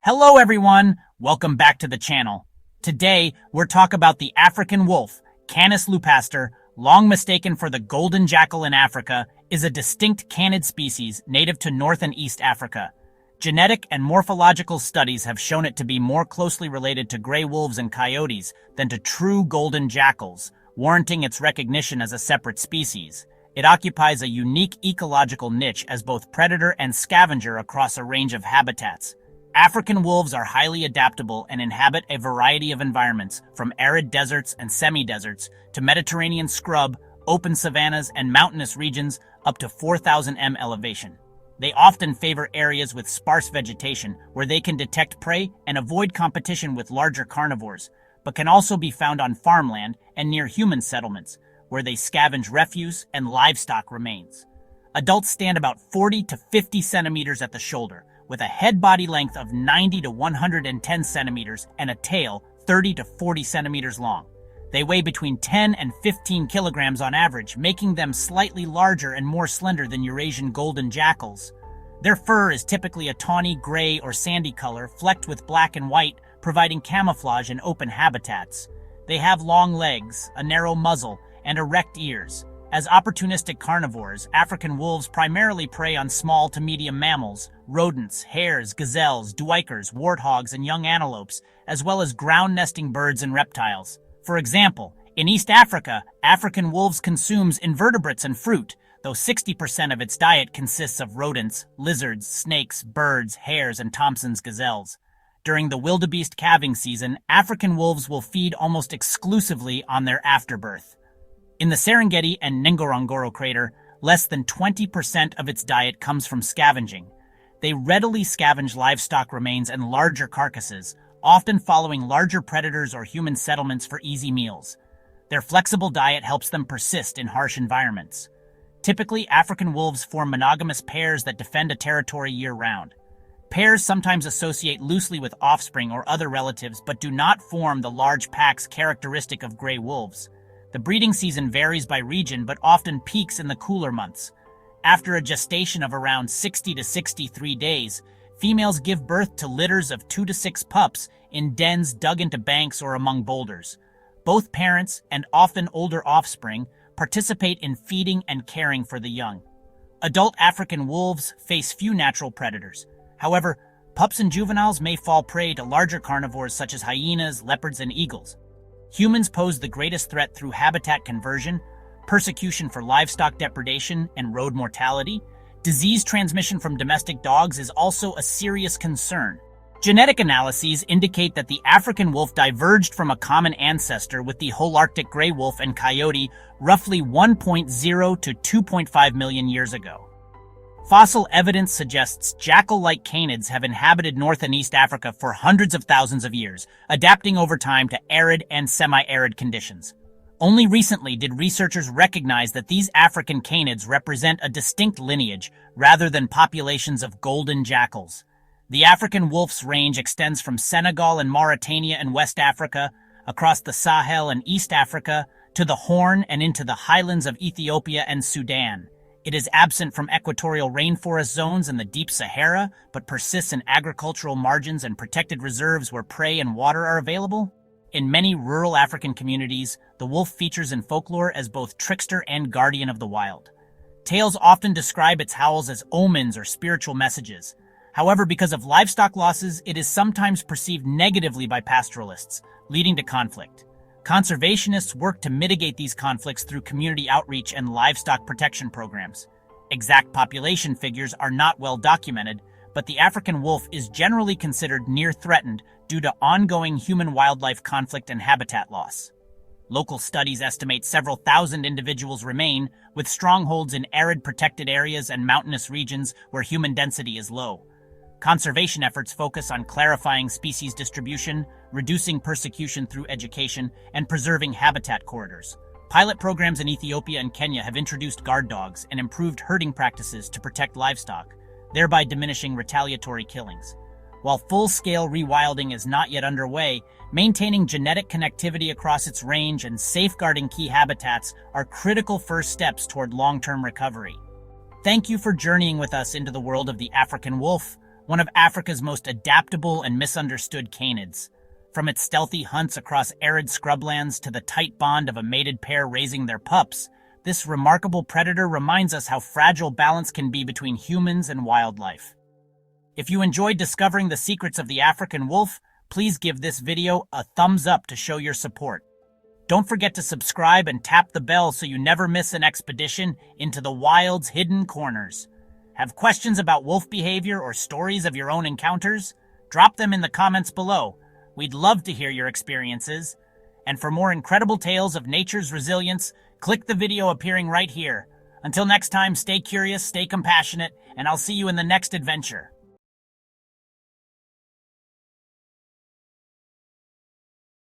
Hello everyone, welcome back to the channel. Today, we're talking about the African wolf, Canis lupaster, long mistaken for the golden jackal in Africa, is a distinct canid species native to North and East Africa. Genetic and morphological studies have shown it to be more closely related to gray wolves and coyotes than to true golden jackals, warranting its recognition as a separate species. It occupies a unique ecological niche as both predator and scavenger across a range of habitats. African wolves are highly adaptable and inhabit a variety of environments, from arid deserts and semi-deserts to Mediterranean scrub, open savannas, and mountainous regions up to 4,000 m elevation. They often favor areas with sparse vegetation where they can detect prey and avoid competition with larger carnivores, but can also be found on farmland and near human settlements, where they scavenge refuse and livestock remains. Adults stand about 40 to 50 centimeters at the shoulder, with a head body length of 90 to 110 centimeters and a tail 30 to 40 centimeters long. They weigh between 10 and 15 kilograms on average, making them slightly larger and more slender than Eurasian golden jackals. Their fur is typically a tawny gray or sandy color, flecked with black and white, providing camouflage in open habitats. They have long legs, a narrow muzzle, and erect ears. As opportunistic carnivores, African wolves primarily prey on small to medium mammals, rodents, hares, gazelles, duikers, warthogs, and young antelopes, as well as ground-nesting birds and reptiles. For example, in East Africa, African wolves consumes invertebrates and fruit, though 60% of its diet consists of rodents, lizards, snakes, birds, hares, and Thompson's gazelles. During the wildebeest calving season, African wolves will feed almost exclusively on their afterbirth. In the Serengeti and Ngorongoro crater, less than 20% of its diet comes from scavenging. They readily scavenge livestock remains and larger carcasses, often following larger predators or human settlements for easy meals. Their flexible diet helps them persist in harsh environments. Typically, African wolves form monogamous pairs that defend a territory year-round. Pairs sometimes associate loosely with offspring or other relatives, but do not form the large packs characteristic of gray wolves. The breeding season varies by region, but often peaks in the cooler months. After a gestation of around 60 to 63 days, females give birth to litters of 2 to 6 pups in dens dug into banks or among boulders. Both parents, and often older offspring, participate in feeding and caring for the young. Adult African wolves face few natural predators. However, pups and juveniles may fall prey to larger carnivores such as hyenas, leopards, and eagles. Humans pose the greatest threat through habitat conversion, persecution for livestock depredation, and road mortality. Disease transmission from domestic dogs is also a serious concern. Genetic analyses indicate that the African wolf diverged from a common ancestor with the Holarctic gray wolf and coyote roughly 1.0 to 2.5 million years ago. Fossil evidence suggests jackal-like canids have inhabited North and East Africa for hundreds of thousands of years, adapting over time to arid and semi-arid conditions. Only recently did researchers recognize that these African canids represent a distinct lineage rather than populations of golden jackals. The African wolf's range extends from Senegal and Mauritania and West Africa, across the Sahel and East Africa, to the Horn and into the highlands of Ethiopia and Sudan. It is absent from equatorial rainforest zones in the deep Sahara, but persists in agricultural margins and protected reserves where prey and water are available. In many rural African communities, the wolf features in folklore as both trickster and guardian of the wild. Tales often describe its howls as omens or spiritual messages. However, because of livestock losses, it is sometimes perceived negatively by pastoralists, leading to conflict. Conservationists work to mitigate these conflicts through community outreach and livestock protection programs. Exact population figures are not well documented, but the African wolf is generally considered near threatened due to ongoing human-wildlife conflict and habitat loss. Local studies estimate several thousand individuals remain, with strongholds in arid protected areas and mountainous regions where human density is low. Conservation efforts focus on clarifying species distribution, reducing persecution through education, and preserving habitat corridors. Pilot programs in Ethiopia and Kenya have introduced guard dogs and improved herding practices to protect livestock, thereby diminishing retaliatory killings. While full-scale rewilding is not yet underway, maintaining genetic connectivity across its range and safeguarding key habitats are critical first steps toward long-term recovery. Thank you for journeying with us into the world of the African wolf. one of Africa's most adaptable and misunderstood canids. From its stealthy hunts across arid scrublands to the tight bond of a mated pair raising their pups, this remarkable predator reminds us how fragile balance can be between humans and wildlife. If you enjoyed discovering the secrets of the African wolf, please give this video a thumbs up to show your support. Don't forget to subscribe and tap the bell so you never miss an expedition into the wild's hidden corners. Have questions about wolf behavior or stories of your own encounters? Drop them in the comments below. We'd love to hear your experiences. And for more incredible tales of nature's resilience, click the video appearing right here. Until next time, stay curious, stay compassionate, and I'll see you in the next adventure.